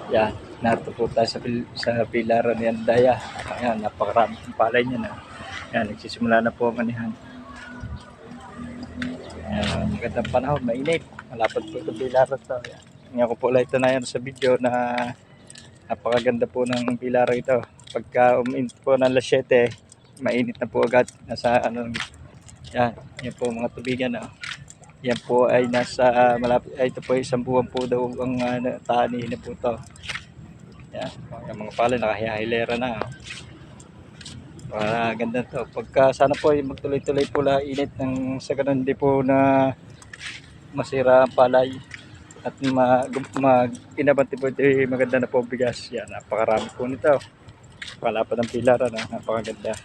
Yan, narito po tayo sa pilaran ni Andaya. Ayan, napakarami ng palay niya na. Yan, nagsisimula na po ang anihan. Ayan, magandang panahon, mainit. Malapad po itong pilaran to. Ayan. Ngayon ko po ulit ito na yan sa video na napakaganda po ng pilaran ito. Pagka uminit po ng alas 7, mainit na po agad. Nasa ano, yan, yan po mga tubigan. Yan po ay nasa malapit, ay ito po ay isang buwan po daw ang tanihin na po ito. Yan, yung mga palay nakahihilera na. Para ganda to. Pagka sana po ay magtuloy-tuloy po la init ng sa ganun di po na masira ang palay at inabanti po ito maganda na po bigas. Yan, napakarami po nito. Palapad ng pilaran, napakaganda.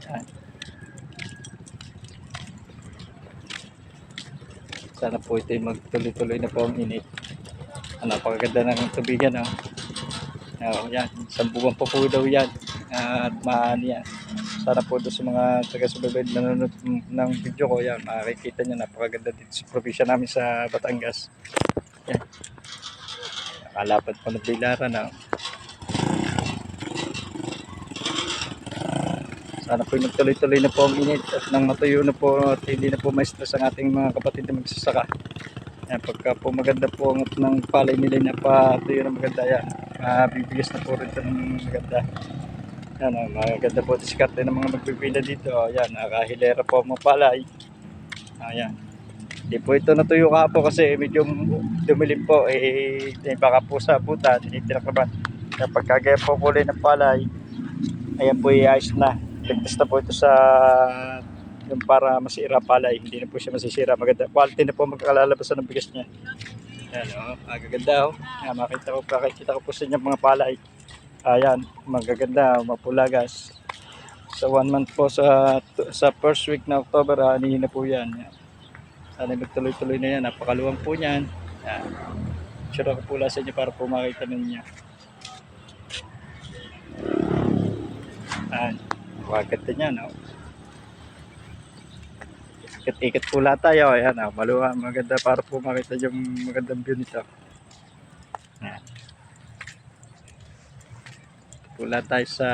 Yan. Sana po ito magtuloy-tuloy na po ang init. Napakaganda ng tubigan. Yan, isang buwan pa po daw yan. At maani yan. Sana po doon sa mga taga-subaybay na nanonood ng video ko, yan, makikita nyo napakaganda dito sa probinsya namin sa Batangas. Yan. Nakalapad po ng bilaran. Sana po magtuloy-tuloy na po ang init at nang matuyo na po at hindi na po ma-stress ang ating mga kapatid na magsasaka. Yan, pagka po maganda po ang ng palay nila na patuyo na maganda yan. Bibigas na po rin ito ng maganda. Yan, maganda po diskarte ng mga magpipila dito. Yan, nakahilera po ang mga palay. Ayan. Hindi po ito natuyo kahapon kasi medyo dumilim po. Baka po sa abutan, tinakaban. Kapag kagaya po kulay ng palay, ayan po i-ayos na. Ligtas na po ito sa yung para masira palay. Hindi na po siya masisira. Maganda. Quality na po magkalalabasan ng bigas niya. Ayan, magaganda. Ayan, makikita ko po sa inyo mga palay. Ayan, magaganda, mapulagas. Sa 1 month po sa first week na October, anihin na po yan. Sana magtuloy-tuloy na yan. Napakaluwang po niyan. Ayan. Sure ako pula sa inyo para po makita ninyo. Ayan, magaganda niya, no? Ikit-ikit pula tayo. Ayan, maluwang, maganda para po makita yung magandang view nito. Ayan. Pula tayo sa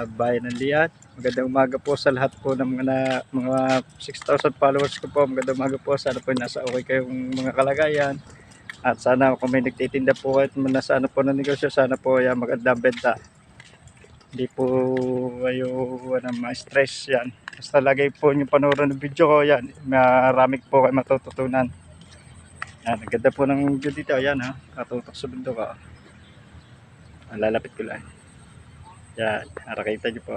bayan ng Liat. Magandang umaga po sa lahat po ng mga 6,000 followers ko po. Magandang umaga po. Sana po nasa okay kayong mga kalagayan. At sana kung may nagtitinda po kahit nasa ano po ng negosyo, sana po yan magandang benta. Hindi po kayo ma-stress yan. Basta lagay po yung panoorin ng video ko yan. Marami po kayo matututunan. Yan, ang ganda po ng video dito. Yan, katutok sa bundok. Lalapit ko lang. Yan, nakakita nyo po.